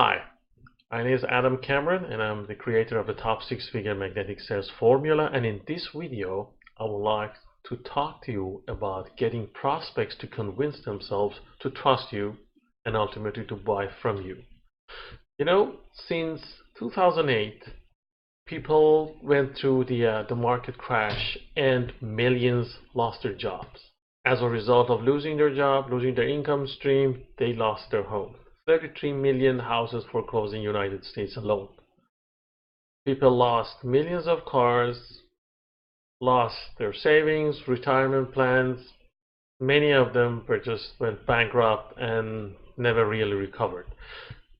Hi, my name is Adam Cameron and I'm the creator of the Top 6 Figure Magnetic Sales Formula, and in this video I would like to talk to you about getting prospects to convince themselves to trust you and ultimately to buy from you. Since 2008 people went through the market crash and millions lost their jobs. As a result of losing their job, losing their income stream, they lost their home. 33 million houses foreclosed in the United States alone. People lost millions of cars, lost their savings, retirement plans. Many of them just went bankrupt and never really recovered.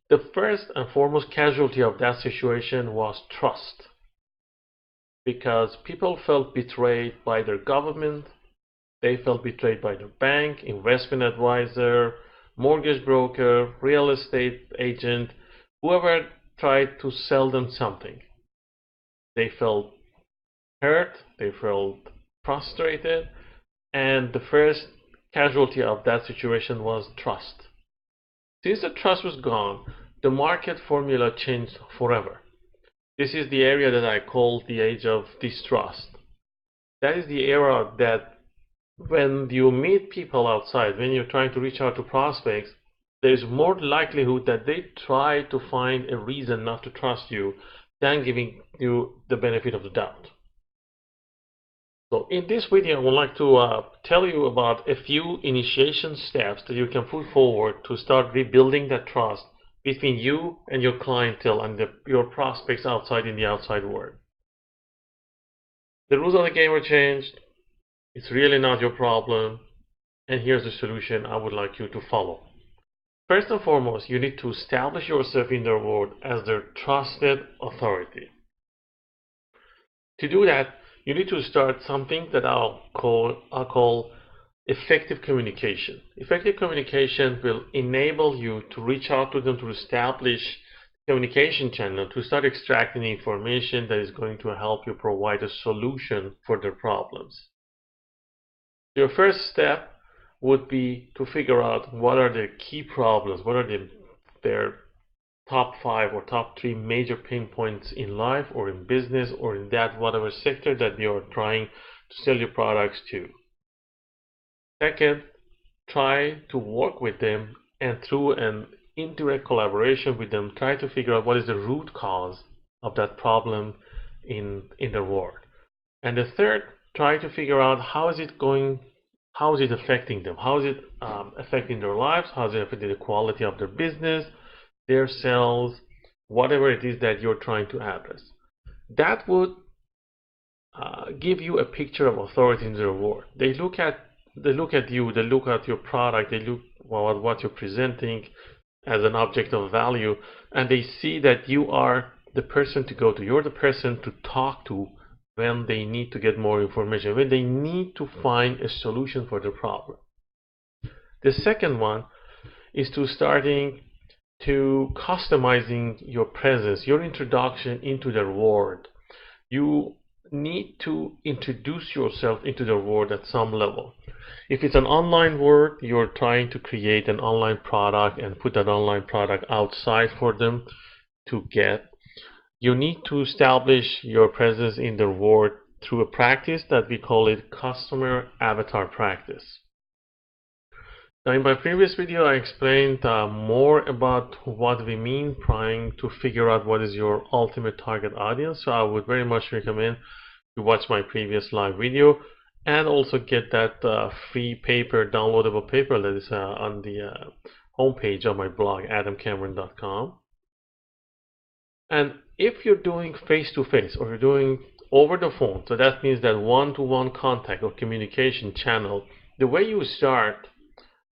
The first and foremost casualty of that situation was trust, because people felt betrayed by their government, they felt betrayed by their bank, investment advisor, mortgage broker, real estate agent, whoever tried to sell them something. They felt hurt, they felt frustrated, and the first casualty of that situation was trust. Since the trust was gone, the market formula changed forever. This is the area that I call the age of distrust. That is the era that when you meet people outside, when you're trying to reach out to prospects, there's more likelihood that they try to find a reason not to trust you than giving you the benefit of the doubt. So in this video, I would like to tell you about a few initiation steps that you can put forward to start rebuilding that trust between you and your clientele and your prospects outside in the outside world. The rules of the game are changed. It's really not your problem. And here's the solution I would like you to follow. First and foremost, you need to establish yourself in their world as their trusted authority. To do that, you need to start something that I'll call effective communication. Effective communication will enable you to reach out to them, to establish communication channel, to start extracting information that is going to help you provide a solution for their problems. Your first step would be to figure out what are their key problems, what are their top 5 or top 3 major pain points in life or in business or in that whatever sector that you're trying to sell your products to. Second, try to work with them, and through an indirect collaboration with them, try to figure out what is the root cause of that problem in their world. And the third, try to figure out how is it affecting them, how is it affecting their lives, how is it affecting the quality of their business, their sales, whatever it is that you're trying to address. That would give you a picture of authority in their world. They look at you, they look at your product, they look at what you're presenting as an object of value, and they see that you are the person to go to. You're the person to talk to when they need to get more information, when they need to find a solution for their problem. The second one is to starting to customizing your presence, your introduction into their world. You need to introduce yourself into their world at some level. If it's an online world, you're trying to create an online product and put that online product outside for them to get. You need to establish your presence in their world through a practice that we call it customer avatar practice. Now, in my previous video, I explained more about what we mean trying to figure out what is your ultimate target audience. So I would very much recommend you watch my previous live video and also get that free paper, downloadable paper that is on the homepage of my blog, adamcameron.com. And if you're doing face-to-face or you're doing over the phone, so that means that one-to-one contact or communication channel, the way you start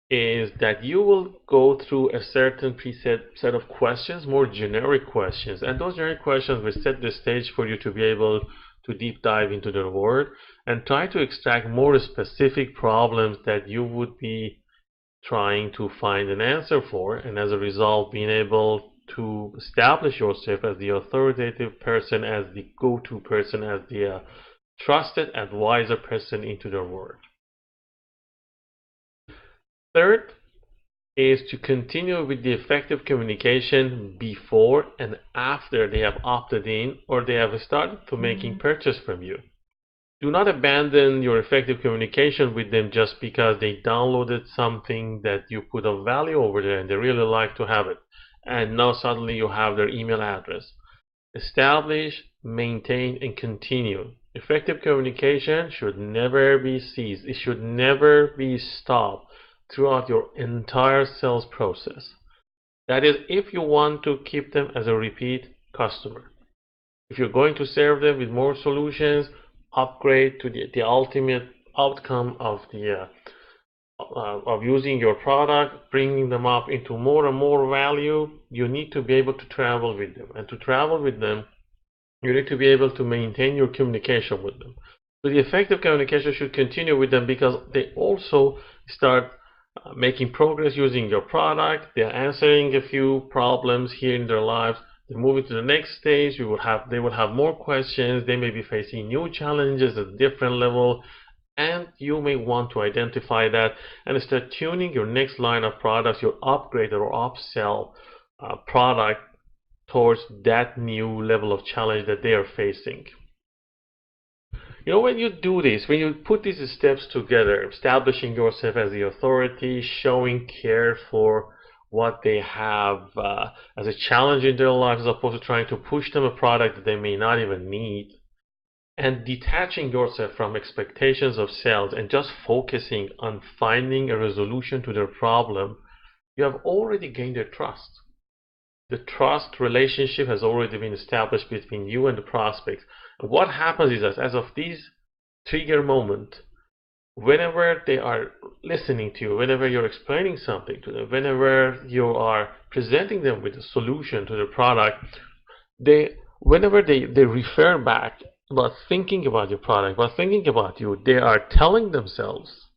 is that you will go through a certain preset set of questions, more generic questions, and those generic questions will set the stage for you to be able to deep dive into their world and try to extract more specific problems that you would be trying to find an answer for, and as a result being able to establish yourself as the authoritative person, as the go-to person, as the trusted advisor person into their world. Third, is to continue with the effective communication before and after they have opted in or they have started to making purchase from you. Do not abandon your effective communication with them just because they downloaded something that you put of value over there and they really like to have it. And now suddenly you have their email address. Establish, maintain, and continue. Effective communication should never be ceased. It should never be stopped throughout your entire sales process. That is, if you want to keep them as a repeat customer. If you're going to serve them with more solutions, upgrade to the ultimate outcome of the of using your product, bringing them up into more and more value, you need to be able to travel with them. And to travel with them, you need to be able to maintain your communication with them. So the effective communication should continue with them because they also start making progress using your product. They're answering a few problems here in their lives. They're moving to the next stage. They will have more questions. They may be facing new challenges at a different level. And you may want to identify that and start tuning your next line of products, your upgrade or upsell product towards that new level of challenge that they are facing. You know, when you do this, when you put these steps together, establishing yourself as the authority, showing care for what they have as a challenge in their lives as opposed to trying to push them a product that they may not even need, and detaching yourself from expectations of sales and just focusing on finding a resolution to their problem, you have already gained their trust. The trust relationship has already been established between you and the prospects. And what happens is that as of this trigger moment, whenever they are listening to you, whenever you're explaining something to them, whenever you are presenting them with a solution to the product, whenever they refer back about thinking about your product, about thinking about you, they are telling themselves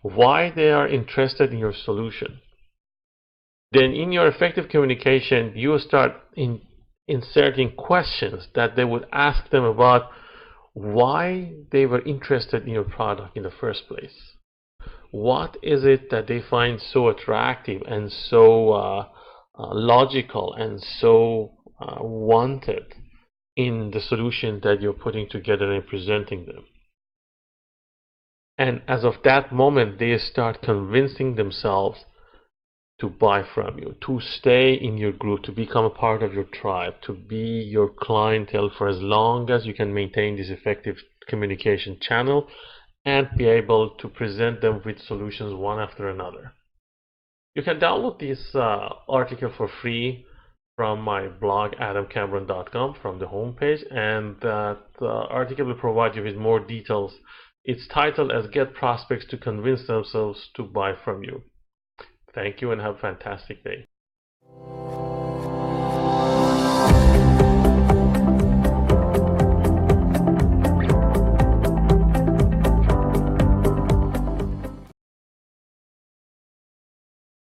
why they are interested in your solution. Then in your effective communication, you start inserting questions that they would ask them about why they were interested in your product in the first place. What is it that they find so attractive and so logical and so wanted in the solution that you're putting together and presenting them? And as of that moment, they start convincing themselves to buy from you, to stay in your group, to become a part of your tribe, to be your clientele for as long as you can maintain this effective communication channel and be able to present them with solutions one after another. You can download this article for free from my blog adamcameron.com from the homepage, and that article will provide you with more details. It's titled as Get Prospects to Convince Themselves to Buy From You. Thank you and have a fantastic day.